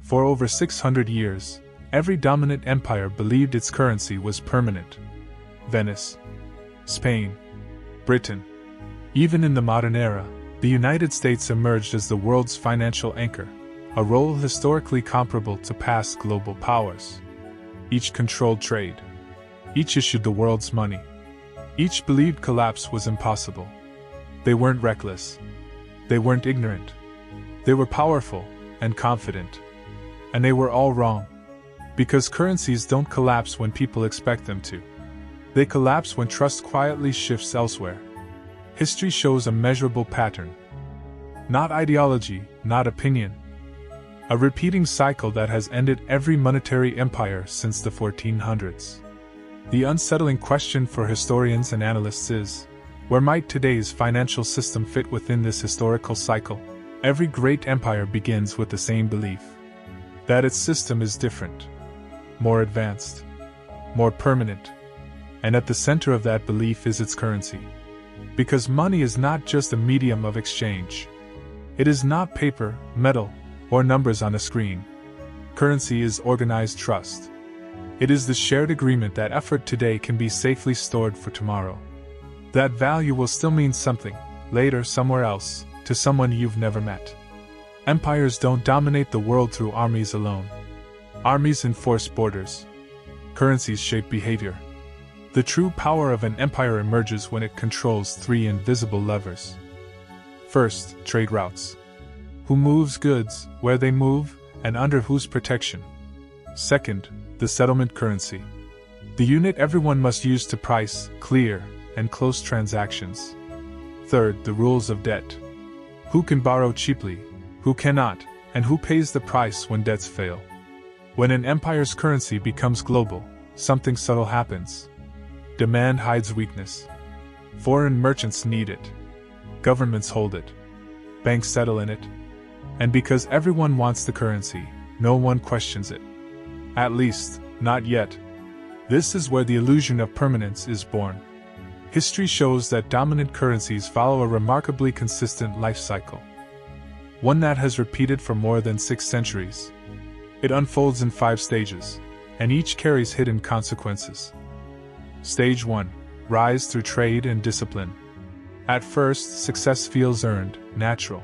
For over 600 years, every dominant empire believed its currency was permanent. Venice, Spain, Britain. Even in the modern era, the United States emerged as the world's financial anchor, a role historically comparable to past global powers. Each controlled trade. Each issued the world's money. Each believed collapse was impossible. They weren't reckless. They weren't ignorant. They were powerful and confident. And they were all wrong. Because currencies don't collapse when people expect them to. They collapse when trust quietly shifts elsewhere. History shows a measurable pattern. Not ideology, not opinion. A repeating cycle that has ended every monetary empire since the 1400s. The unsettling question for historians and analysts is, where might today's financial system fit within this historical cycle? Every great empire begins with the same belief. That its system is different. More advanced. More permanent. And at the center of that belief is its currency. Because money is not just a medium of exchange. It is not paper, metal, or numbers on a screen. Currency is organized trust. It is the shared agreement that effort today can be safely stored for tomorrow. That value will still mean something, later somewhere else, to someone you've never met. Empires don't dominate the world through armies alone. Armies enforce borders. Currencies shape behavior. The true power of an empire emerges when it controls three invisible levers. First, trade routes. Who moves goods, where they move, and under whose protection. Second, the settlement currency. The unit everyone must use to price, clear, and close transactions. Third, the rules of debt. Who can borrow cheaply, who cannot, and who pays the price when debts fail. When an empire's currency becomes global, something subtle happens. Demand hides weakness. Foreign merchants need it. Governments hold it. Banks settle in it. And because everyone wants the currency, no one questions it. At least, not yet. This is where the illusion of permanence is born. History shows that dominant currencies follow a remarkably consistent life cycle. One that has repeated for more than 6 centuries. It unfolds in 5 stages, and each carries hidden consequences. Stage 1. Rise through trade and discipline. At first, success feels earned, natural.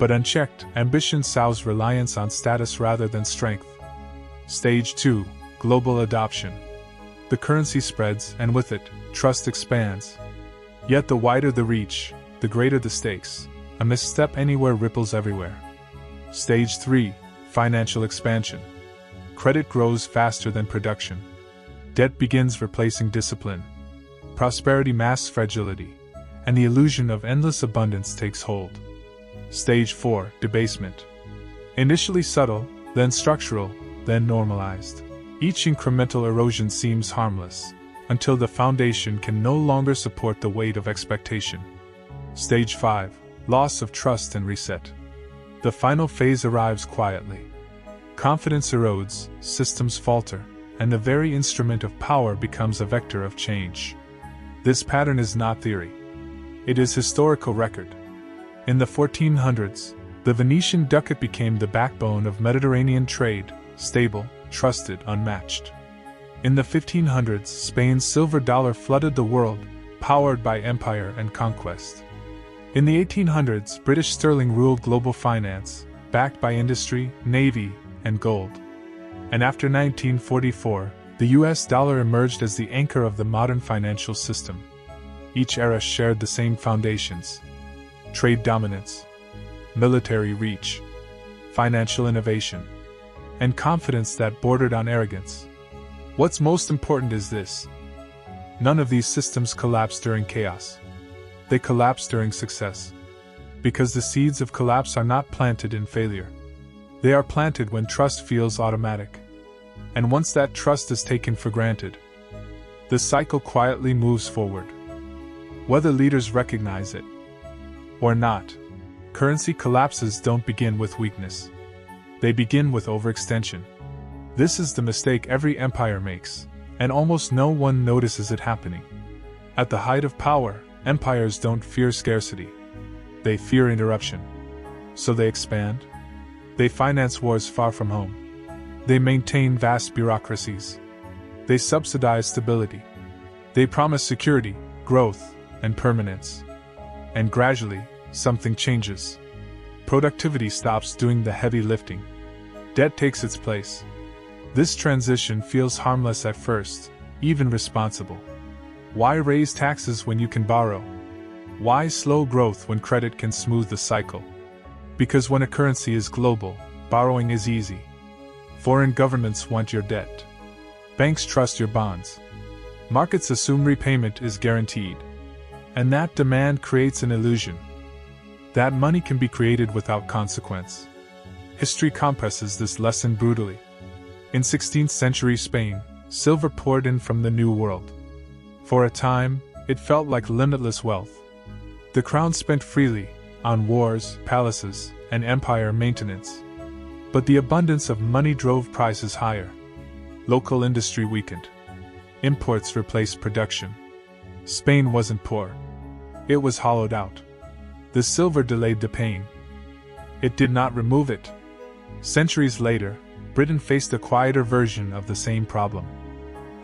But unchecked, ambition sows reliance on status rather than strength. Stage 2. Global adoption. The currency spreads, and with it, trust expands. Yet the wider the reach, the greater the stakes. A misstep anywhere ripples everywhere. Stage 3. Financial expansion. Credit grows faster than production. Debt begins replacing discipline. Prosperity masks fragility, and the illusion of endless abundance takes hold. Stage 4. Debasement. Initially subtle, then structural, then normalized. Each incremental erosion seems harmless, until the foundation can no longer support the weight of expectation. Stage 5. Loss of trust and reset. The final phase arrives quietly. Confidence erodes, systems falter, and the very instrument of power becomes a vector of change. This pattern is not theory. It is historical record. In the 1400s, the Venetian ducat became the backbone of Mediterranean trade, stable, trusted, unmatched. In the 1500s, Spain's silver dollar flooded the world, powered by empire and conquest. In the 1800s, British sterling ruled global finance, backed by industry, navy, and gold. And after 1944, the US dollar emerged as the anchor of the modern financial system. Each era shared the same foundations: trade dominance, military reach, financial innovation, and confidence that bordered on arrogance. What's most important is this: none of these systems collapse during chaos. They collapse during success. Because the seeds of collapse are not planted in failure. They are planted when trust feels automatic. And once that trust is taken for granted, the cycle quietly moves forward. Whether leaders recognize it or not, currency collapses don't begin with weakness. They begin with overextension. This is the mistake every empire makes, and almost no one notices it happening. At the height of power, empires don't fear scarcity. They fear interruption. So they expand. They finance wars far from home. They maintain vast bureaucracies. They subsidize stability. They promise security, growth, and permanence. And gradually, something changes. Productivity stops doing the heavy lifting. Debt takes its place. This transition feels harmless at first, even responsible. Why raise taxes when you can borrow? Why slow growth when credit can smooth the cycle? Because when a currency is global, borrowing is easy. Foreign governments want your debt. Banks trust your bonds. Markets assume repayment is guaranteed. And that demand creates an illusion that money can be created without consequence. History compresses this lesson brutally. In 16th century Spain, silver poured in from the New World. For a time, it felt like limitless wealth. The crown spent freely on wars, palaces, and empire maintenance. But the abundance of money drove prices higher. Local industry weakened. Imports replaced production. Spain wasn't poor. It was hollowed out. The silver delayed the pain. It did not remove it. Centuries later, Britain faced a quieter version of the same problem.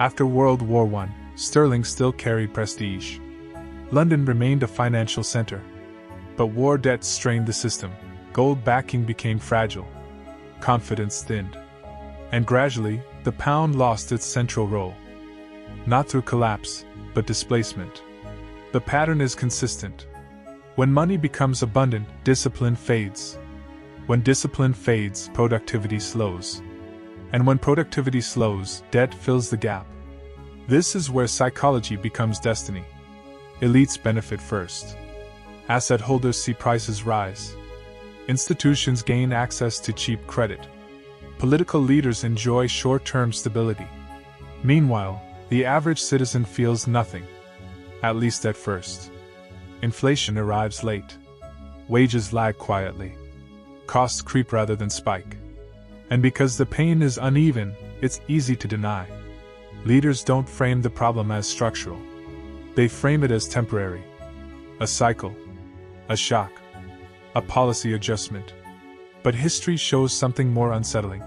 After World War I, sterling still carried prestige. London remained a financial center. But war debts strained the system. Gold backing became fragile. Confidence thinned. And gradually, the pound lost its central role. Not through collapse, but displacement. The pattern is consistent. When money becomes abundant, discipline fades. When discipline fades, productivity slows. And when productivity slows, debt fills the gap. This is where psychology becomes destiny. Elites benefit first. Asset holders see prices rise. Institutions gain access to cheap credit. Political leaders enjoy short-term stability. Meanwhile, the average citizen feels nothing. At least at first. Inflation arrives late. Wages lag quietly. Costs creep rather than spike. And because the pain is uneven, it's easy to deny. Leaders don't frame the problem as structural. They frame it as temporary. A cycle. A shock. A policy adjustment. But history shows something more unsettling.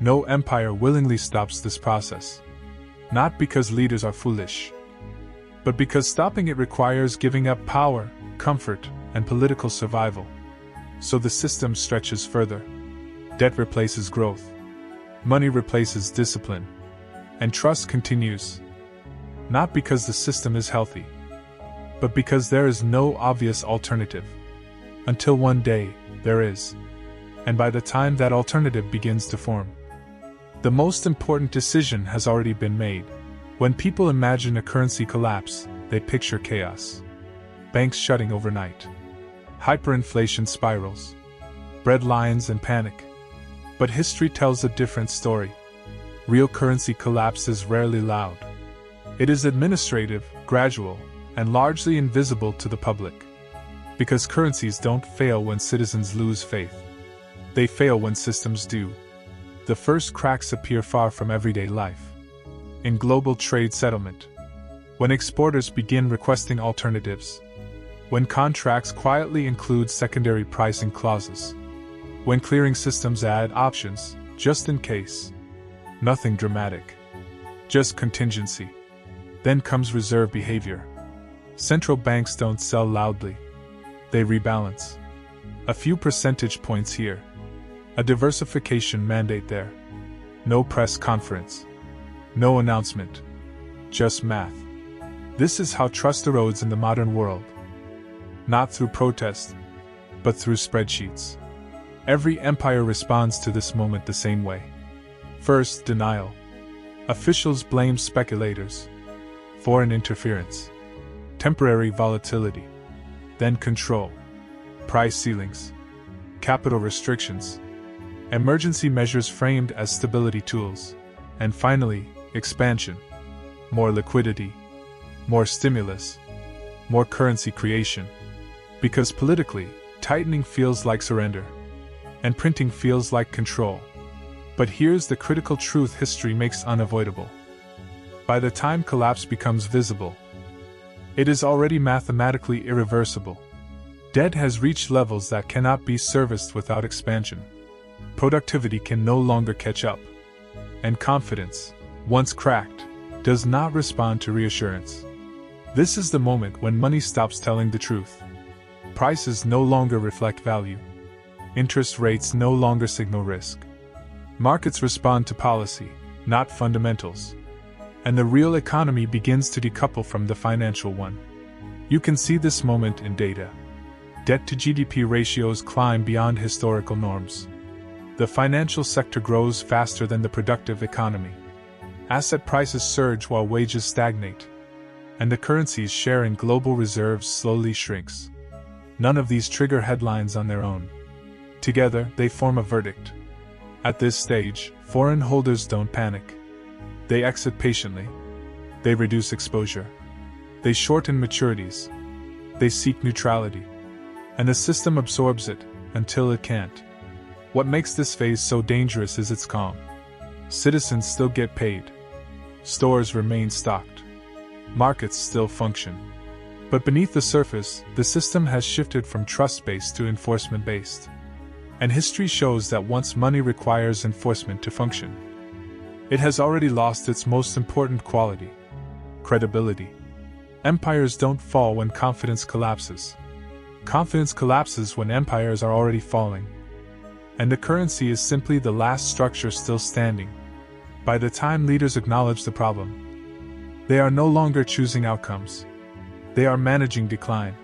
No empire willingly stops this process. Not because leaders are foolish, but because stopping it requires giving up power, comfort, and political survival. So the system stretches further. Debt replaces growth. Money replaces discipline. And trust continues. Not because the system is healthy, but because there is no obvious alternative. Until one day, there is. And by the time that alternative begins to form, the most important decision has already been made. When people imagine a currency collapse, they picture chaos. Banks shutting overnight. Hyperinflation spirals. Bread lines and panic. But history tells a different story. Real currency collapse is rarely loud. It is administrative, gradual, and largely invisible to the public. Because currencies don't fail when citizens lose faith. They fail when systems do. The first cracks appear far from everyday life. In global trade settlement. When exporters begin requesting alternatives. When contracts quietly include secondary pricing clauses. When clearing systems add options, just in case. Nothing dramatic. Just contingency. Then comes reserve behavior. Central banks don't sell loudly. They rebalance. A few percentage points here. A diversification mandate there. No press conference. No announcement. Just math. This is how trust erodes in the modern world. Not through protest, but through spreadsheets. Every empire responds to this moment the same way. First, denial. Officials blame speculators. Foreign interference. Temporary volatility. Then control. Price ceilings. Capital restrictions. Emergency measures framed as stability tools. And finally, expansion. More liquidity. More stimulus. More currency creation. Because politically, tightening feels like surrender. And printing feels like control. But here's the critical truth history makes unavoidable. By the time collapse becomes visible, it is already mathematically irreversible. Debt has reached levels that cannot be serviced without expansion. Productivity can no longer catch up. And confidence, once cracked, does not respond to reassurance. This is the moment when money stops telling the truth. Prices no longer reflect value. Interest rates no longer signal risk. Markets respond to policy, not fundamentals. And the real economy begins to decouple from the financial one. You can see this moment in data. Debt to GDP ratios climb beyond historical norms. The financial sector grows faster than the productive economy. Asset prices surge while wages stagnate. And the currency's share in global reserves slowly shrinks. None of these trigger headlines on their own. Together, they form a verdict. At this stage, foreign holders don't panic. They exit patiently. They reduce exposure. They shorten maturities. They seek neutrality. And the system absorbs it, until it can't. What makes this phase so dangerous is its calm. Citizens still get paid. Stores remain stocked. Markets still function. But beneath the surface, the system has shifted from trust-based to enforcement-based. And history shows that once money requires enforcement to function, it has already lost its most important quality: credibility. Empires don't fall when confidence collapses. Confidence collapses when empires are already falling. And the currency is simply the last structure still standing. By the time leaders acknowledge the problem, they are no longer choosing outcomes. They are managing decline.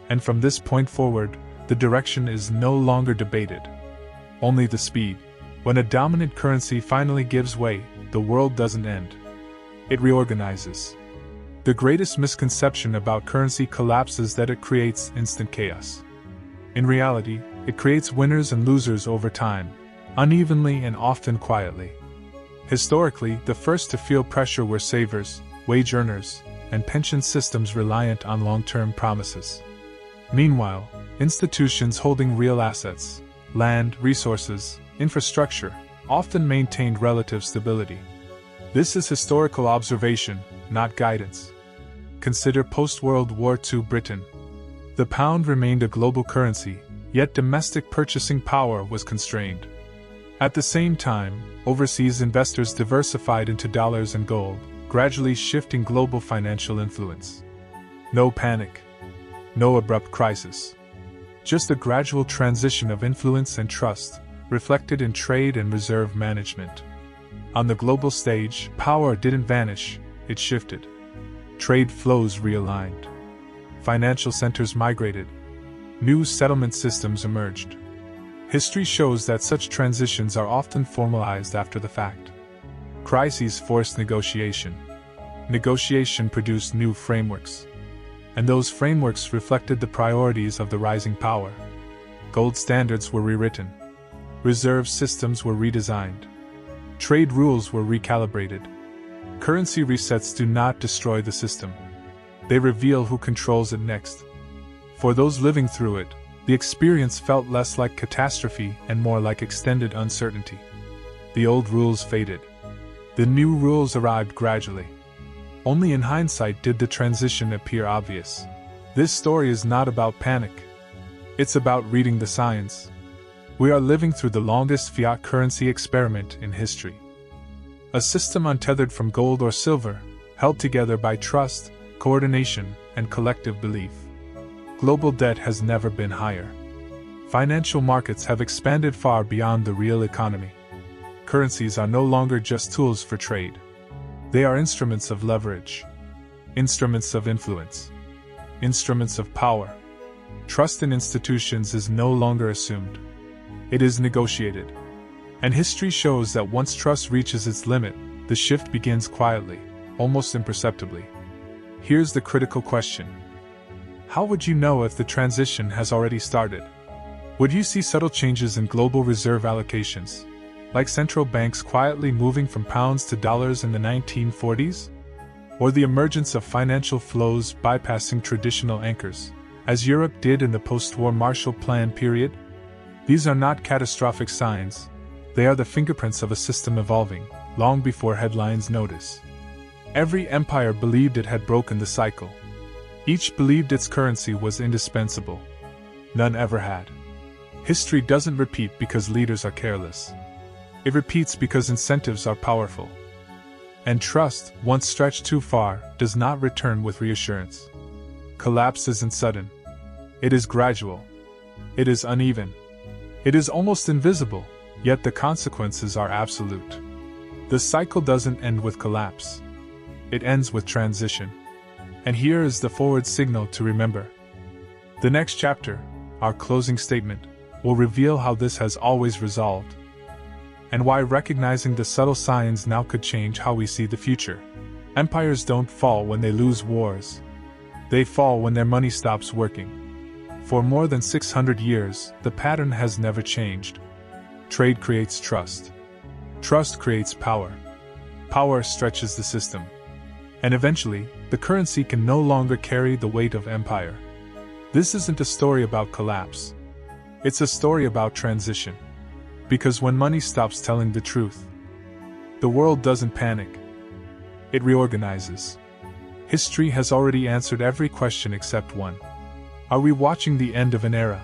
And from this point forward, the direction is no longer debated. Only the speed. When a dominant currency finally gives way, the world doesn't end. It reorganizes. The greatest misconception about currency collapse is that it creates instant chaos. In reality, it creates winners and losers over time, unevenly and often quietly. Historically, the first to feel pressure were savers, wage earners, and pension systems reliant on long-term promises. Meanwhile, institutions holding real assets, land, resources, infrastructure, often maintained relative stability. This is historical observation, not guidance. Consider post-World War II Britain. The pound remained a global currency, yet domestic purchasing power was constrained. At the same time, overseas investors diversified into dollars and gold, gradually shifting global financial influence. No panic. No abrupt crisis. Just a gradual transition of influence and trust, reflected in trade and reserve management. On the global stage, power didn't vanish, it shifted. Trade flows realigned. Financial centers migrated. New settlement systems emerged. History shows that such transitions are often formalized after the fact. Crises forced negotiation. Negotiation produced new frameworks. And those frameworks reflected the priorities of the rising power. Gold standards were rewritten. Reserve systems were redesigned. Trade rules were recalibrated. Currency resets do not destroy the system. They reveal who controls it next. For those living through it, the experience felt less like catastrophe and more like extended uncertainty. The old rules faded. The new rules arrived gradually. Only in hindsight did the transition appear obvious. This story is not about panic. It's about reading the signs. We are living through the longest fiat currency experiment in history. A system untethered from gold or silver, held together by trust, coordination, and collective belief. Global debt has never been higher. Financial markets have expanded far beyond the real economy. Currencies are no longer just tools for trade. They are instruments of leverage, instruments of influence, instruments of power. Trust in institutions is no longer assumed. It is negotiated. And history shows that once trust reaches its limit, the shift begins quietly, almost imperceptibly. Here's the critical question. How would you know if the transition has already started? Would you see subtle changes in global reserve allocations, like central banks quietly moving from pounds to dollars in the 1940s? Or the emergence of financial flows bypassing traditional anchors, as Europe did in the post-war Marshall Plan period? These are not catastrophic signs. They are the fingerprints of a system evolving, long before headlines notice. Every empire believed it had broken the cycle. Each believed its currency was indispensable. None ever had. History doesn't repeat because leaders are careless. It repeats because incentives are powerful. And trust, once stretched too far, does not return with reassurance. Collapse isn't sudden. It is gradual. It is uneven. It is almost invisible, yet the consequences are absolute. The cycle doesn't end with collapse. It ends with transition. And here is the forward signal to remember. The next chapter, our closing statement, will reveal how this has always resolved, and why recognizing the subtle signs now could change how we see the future. Empires don't fall when they lose wars. They fall when their money stops working. For more than 600 years, the pattern has never changed. Trade creates trust. Trust creates power. Power stretches the system. And eventually, the currency can no longer carry the weight of empire. This isn't a story about collapse. It's a story about transition. Because when money stops telling the truth, the world doesn't panic. It reorganizes. History has already answered every question except one. Are we watching the end of an era?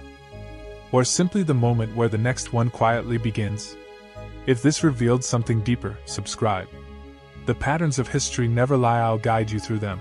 Or simply the moment where the next one quietly begins? If this revealed something deeper, subscribe. The patterns of history never lie, I'll guide you through them.